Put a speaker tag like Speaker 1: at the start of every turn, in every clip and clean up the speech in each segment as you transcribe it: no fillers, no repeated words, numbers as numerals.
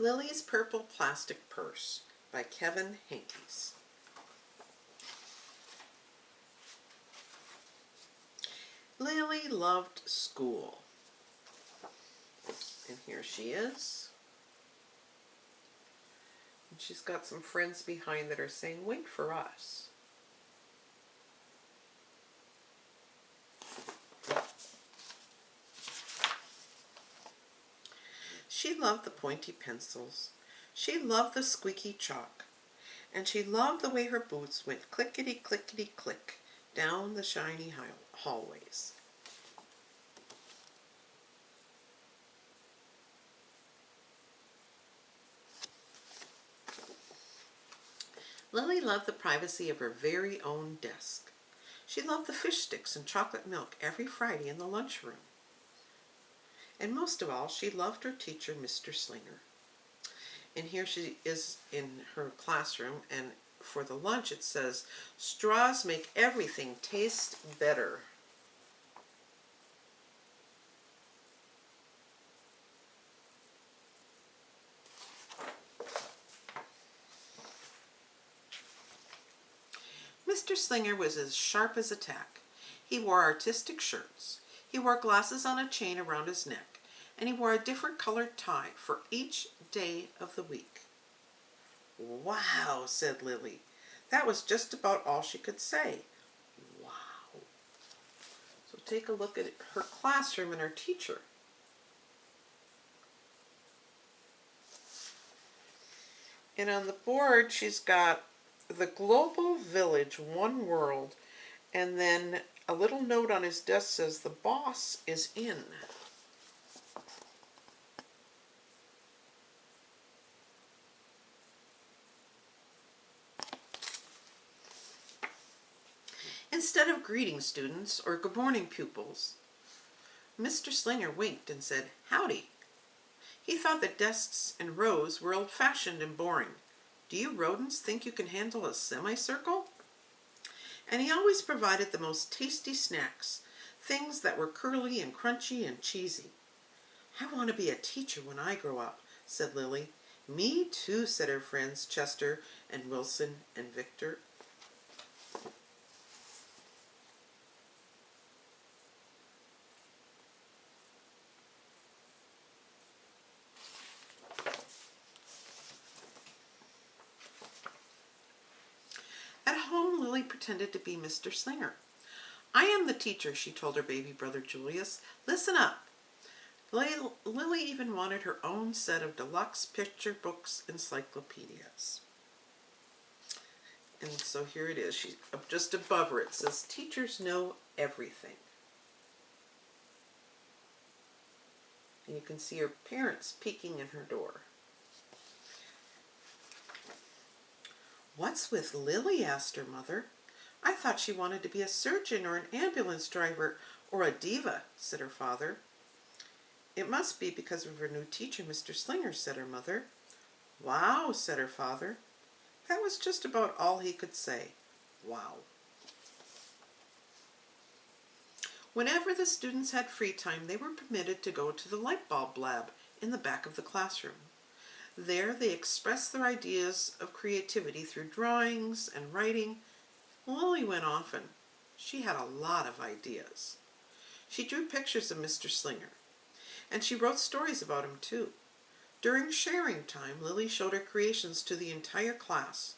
Speaker 1: Lily's Purple Plastic Purse by Kevin Henkes. Lily loved school. And here she is. And she's got some friends behind that are saying, "Wait for us." She loved the pointy pencils. She loved the squeaky chalk. And she loved the way her boots went clickety-clickety-click down the shiny hallways. Lily loved the privacy of her very own desk. She loved the fish sticks and chocolate milk every Friday in the lunchroom. And most of all, she loved her teacher, Mr. Slinger. And here she is in her classroom, and for the lunch it says, "Straws make everything taste better." Mr. Slinger was as sharp as a tack. He wore artistic shirts. He wore glasses on a chain around his neck, and he wore a different colored tie for each day of the week. "Wow," said Lily. That was just about all she could say. Wow. So take a look at her classroom and her teacher. And on the board she's got the global village, one world, and then a little note on his desk says, "The boss is in." Instead of greeting students or good morning pupils, Mr. Slinger winked and said, "Howdy." He thought that desks and rows were old-fashioned and boring. Do you rodents think you can handle a semicircle? And he always provided the most tasty snacks, things that were curly and crunchy and cheesy. "I want to be a teacher when I grow up," said Lily. "Me too," said her friends Chester and Wilson and Victor. At home, Lily pretended to be Mr. Slinger. "I am the teacher," she told her baby brother Julius. "Listen up." Lily even wanted her own set of deluxe picture books encyclopedias. And so here it is. She's just above her. It says, "Teachers know everything." And you can see her parents peeking in her door. "What's with Lily?" asked her mother. "I thought she wanted to be a surgeon or an ambulance driver or a diva," said her father. "It must be because of her new teacher, Mr. Slinger," said her mother. "Wow," said her father. That was just about all he could say. Wow. Whenever the students had free time, they were permitted to go to the light bulb lab in the back of the classroom. There they expressed their ideas of creativity through drawings and writing. Lily went often. She had a lot of ideas. She drew pictures of Mr. Slinger, and she wrote stories about him too. During sharing time, Lily showed her creations to the entire class.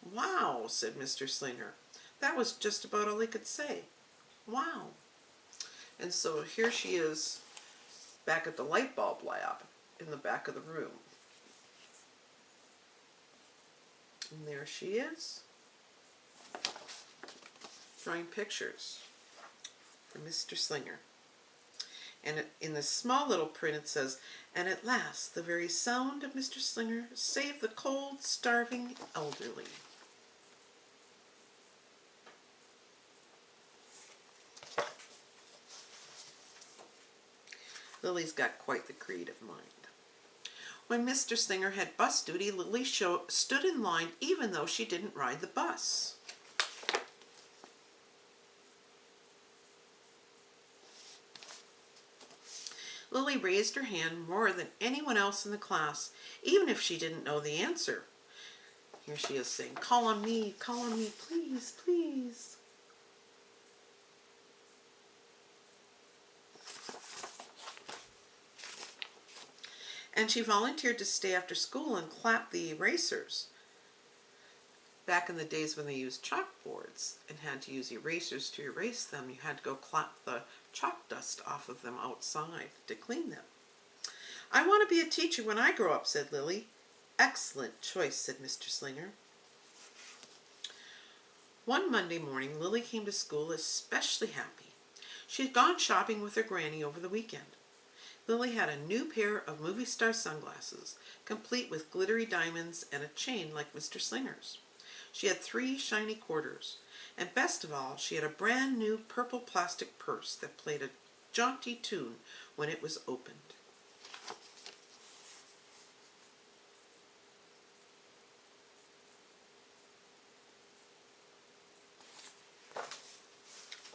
Speaker 1: "Wow," said Mr. Slinger. That was just about all he could say. Wow. And so here she is back at the light bulb lab in the back of the room. And there she is, drawing pictures for Mr. Slinger. And in the small little print it says, "And at last the very sound of Mr. Slinger saved the cold, starving elderly." Lily's got quite the creative mind. When Mr. Slinger had bus duty, Lily stood in line even though she didn't ride the bus. Lily raised her hand more than anyone else in the class, even if she didn't know the answer. Here she is saying, call on me, please, please. And she volunteered to stay after school and clap the erasers. Back in the days when they used chalkboards and had to use erasers to erase them, you had to go clap the chalk dust off of them outside to clean them. I want to be a teacher when I grow up, said Lily. Excellent choice, said Mr. Slinger. One Monday morning, Lily came to school especially happy. She had gone shopping with her granny over the weekend. Lily had a new pair of movie star sunglasses, complete with glittery diamonds and a chain like Mr. Slinger's. She had 3 shiny quarters, and best of all, she had a brand new purple plastic purse that played a jaunty tune when it was opened.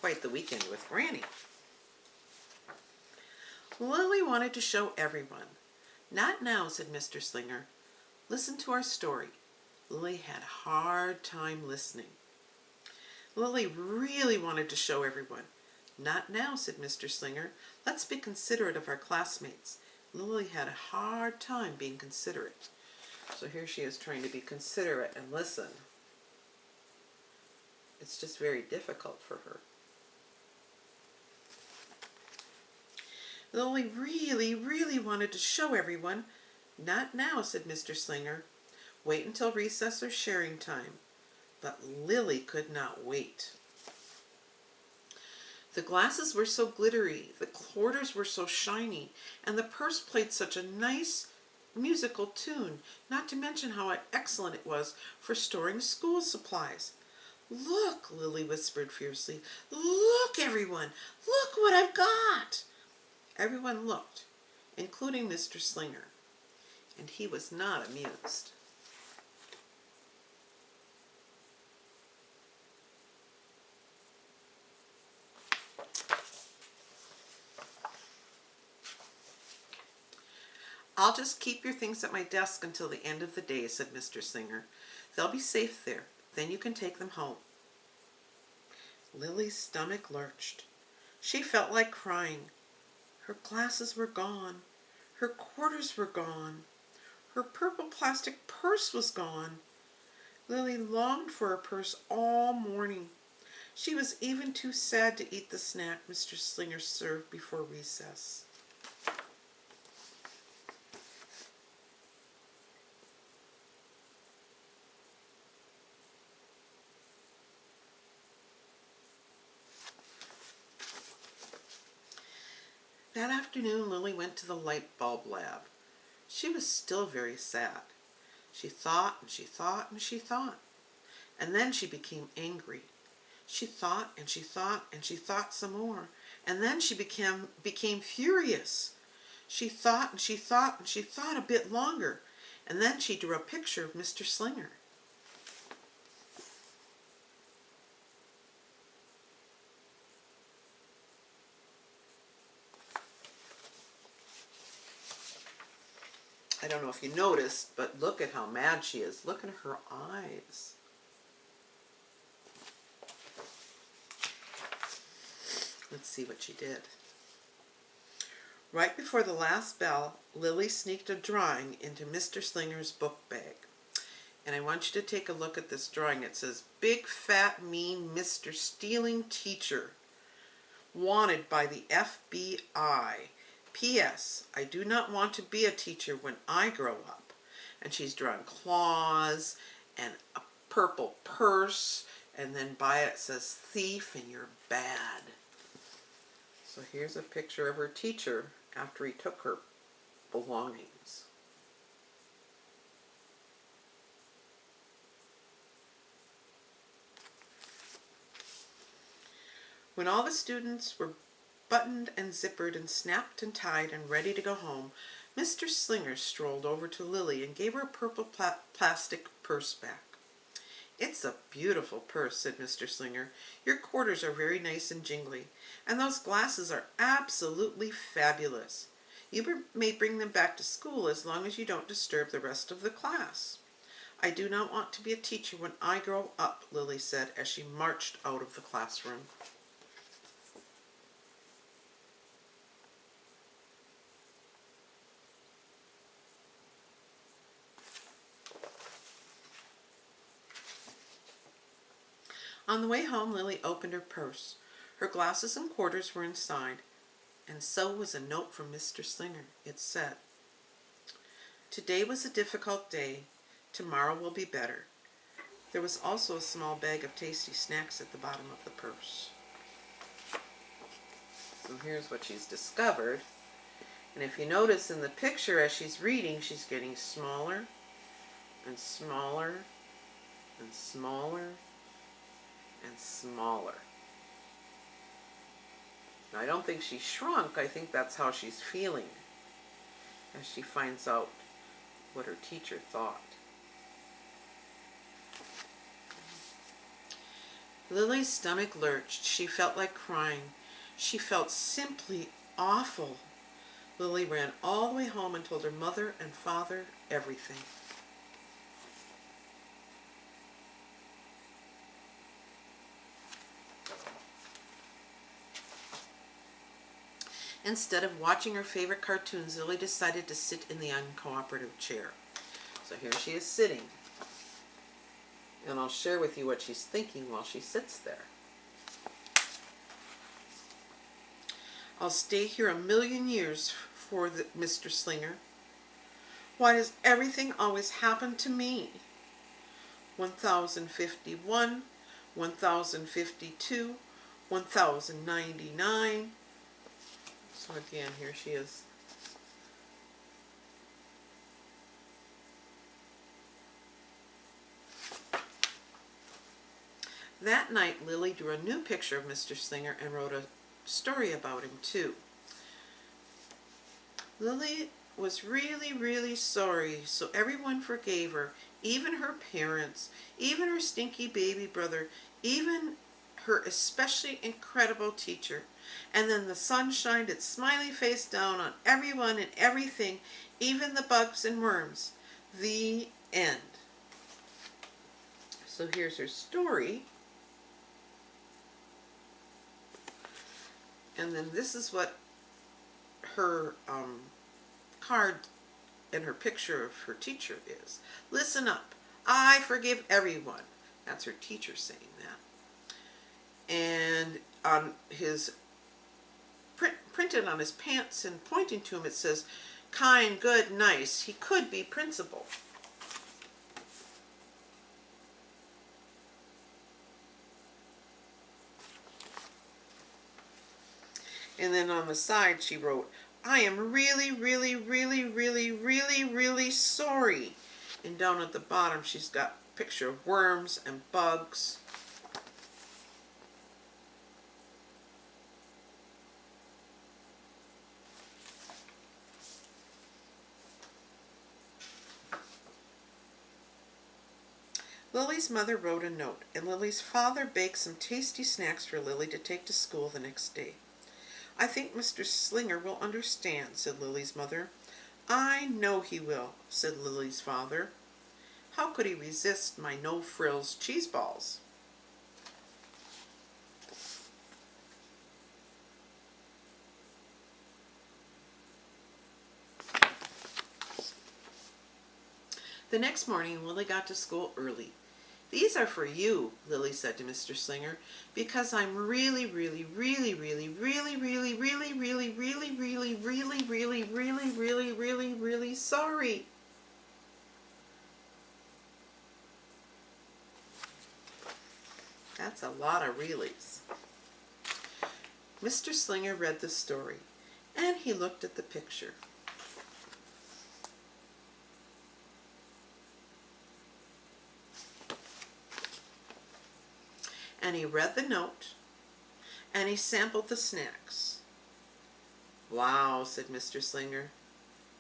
Speaker 1: Quite the weekend with Granny. Lily wanted to show everyone. Not now, said Mr. Slinger. Listen to our story. Lily had a hard time listening. Lily really wanted to show everyone. Not now, said Mr. Slinger. Let's be considerate of our classmates. Lily had a hard time being considerate. So here she is trying to be considerate and listen. It's just very difficult for her. Lily really wanted to show everyone. Not now, said Mr. Slinger. Wait until recess or sharing time. But Lily could not wait. The glasses were so glittery, the quarters were so shiny, and the purse played such a nice musical tune, not to mention how excellent it was for storing school supplies. Look, Lily whispered fiercely. Look, everyone. Look what I've got. Everyone looked, including Mr. Slinger, and he was not amused. I'll just keep your things at my desk until the end of the day, said Mr. Slinger. They'll be safe there. Then you can take them home. Lily's stomach lurched. She felt like crying. Her glasses were gone. Her quarters were gone. Her purple plastic purse was gone. Lily longed for her purse all morning. She was even too sad to eat the snack Mr. Slinger served before recess. That afternoon, Lily went to the light bulb lab. She was still very sad. She thought and she thought and she thought. And then she became angry. She thought and she thought and she thought some more. And then she became furious. She thought and she thought and she thought a bit longer. And then she drew a picture of Mr. Slinger. I don't know if you noticed, but look at how mad she is. Look at her eyes. Let's see what she did. Right before the last bell, Lily sneaked a drawing into Mr. Slinger's book bag. And I want you to take a look at this drawing. It says, Big Fat Mean Mr. Stealing Teacher. Wanted by the FBI. P.S. I do not want to be a teacher when I grow up. And she's drawn claws and a purple purse, and then by it says thief and you're bad. So here's a picture of her teacher after he took her belongings. When all the students were buttoned and zippered and snapped and tied and ready to go home, Mr. Slinger strolled over to Lily and gave her a purple plastic purse back. It's a beautiful purse, said Mr. Slinger. Your quarters are very nice and jingly, and those glasses are absolutely fabulous. May bring them back to school as long as you don't disturb the rest of the class. I do not want to be a teacher when I grow up, Lily said as she marched out of the classroom. On the way home, Lily opened her purse. Her glasses and quarters were inside, and so was a note from Mr. Slinger. It said, "Today was a difficult day. Tomorrow will be better." There was also a small bag of tasty snacks at the bottom of the purse. So here's what she's discovered. And if you notice in the picture as she's reading, she's getting smaller and smaller and smaller and smaller. Now, I don't think she shrunk. I think that's how she's feeling as she finds out what her teacher thought. Lily's stomach lurched. She felt like crying. She felt simply awful. Lily ran all the way home and told her mother and father everything. Instead of watching her favorite cartoons, Lily decided to sit in the uncooperative chair. So here she is sitting. And I'll share with you what she's thinking while she sits there. "I'll stay here a million years for Mr. Slinger. Why does everything always happen to me? 1051, 1052, 1099. So again, here she is. That night, Lily drew a new picture of Mr. Slinger and wrote a story about him, too. Lily was really, really sorry, so everyone forgave her, even her parents, even her stinky baby brother, even her especially incredible teacher. And then the sun shined its smiley face down on everyone and everything, even the bugs and worms. The end." So here's her story. And then this is what her card and her picture of her teacher is. "Listen up. I forgive everyone." That's her teacher saying that. And on his printed on his pants and pointing to him, it says, "Kind, good, nice. He could be principal." And then on the side she wrote, "I am really, really, really, really, really, really sorry." And down at the bottom she's got a picture of worms and bugs. Lily's mother wrote a note, and Lily's father baked some tasty snacks for Lily to take to school the next day. "I think Mr. Slinger will understand," said Lily's mother. "I know he will," said Lily's father. "How could he resist my no-frills cheese balls?" The next morning, Lily got to school early. "These are for you," Lily said to Mr. Slinger, "because I'm really, really, really, really, really, really, really, really, really, really, really, really, really, really, really, really sorry." That's a lot of reallys. Mr. Slinger read the story, and he looked at the picture. And he read the note, and he sampled the snacks. "Wow," said Mr. Slinger.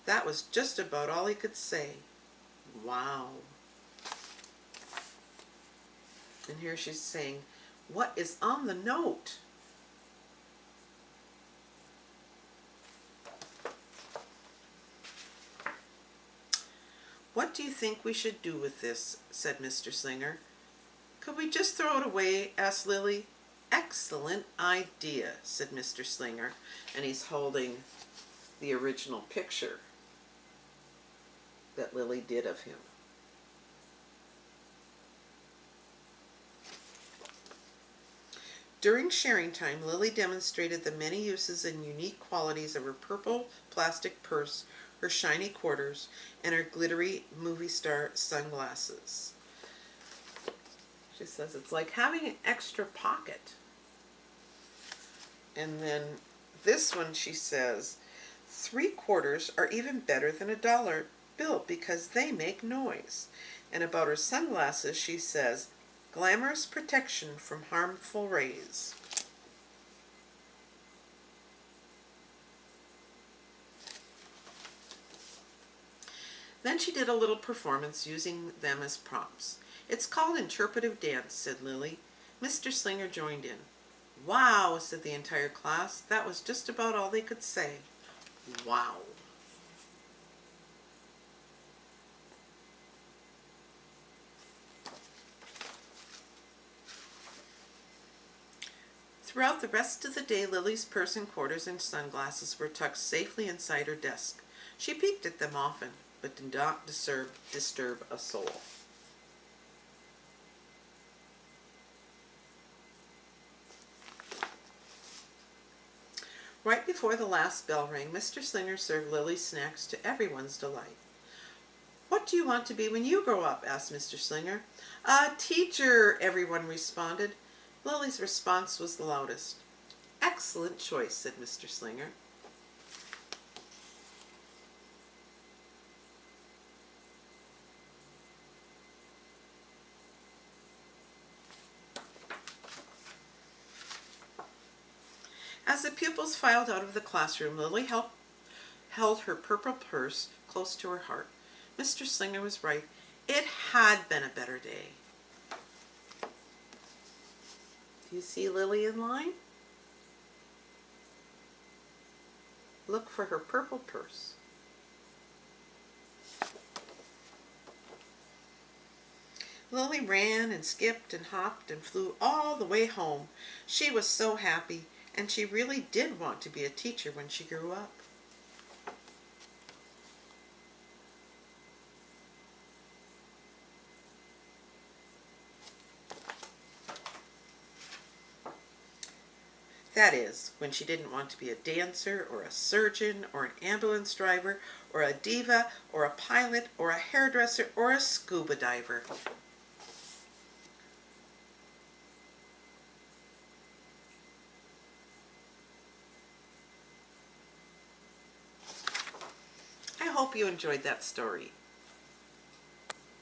Speaker 1: That was just about all he could say. Wow. And here she's saying, "What is on the note?" "What do you think we should do with this?" said Mr. Slinger. "Could we just throw it away?" asked Lily. "Excellent idea," said Mr. Slinger, and he's holding the original picture that Lily did of him. During sharing time, Lily demonstrated the many uses and unique qualities of her purple plastic purse, her shiny quarters, and her glittery movie star sunglasses. She says it's like having an extra pocket. And then this one, she says, 3/4 are even better than a dollar bill because they make noise. And about her sunglasses, she says, glamorous protection from harmful rays. Then she did a little performance using them as prompts. "It's called interpretive dance," said Lily. Mr. Slinger joined in. "Wow," said the entire class. That was just about all they could say. Wow. Throughout the rest of the day, Lily's purse and quarters and sunglasses were tucked safely inside her desk. She peeked at them often, but did not disturb a soul. Right before the last bell rang, Mr. Slinger served Lily's snacks to everyone's delight. "What do you want to be when you grow up?" asked Mr. Slinger. "A teacher," everyone responded. Lily's response was the loudest. "Excellent choice," said Mr. Slinger. As the pupils filed out of the classroom, Lily held her purple purse close to her heart. Mr. Slinger was right. It had been a better day. Do you see Lily in line? Look for her purple purse. Lily ran and skipped and hopped and flew all the way home. She was so happy, and she really did want to be a teacher when she grew up. That is, when she didn't want to be a dancer or a surgeon or an ambulance driver or a diva or a pilot or a hairdresser or a scuba diver. I hope you enjoyed that story.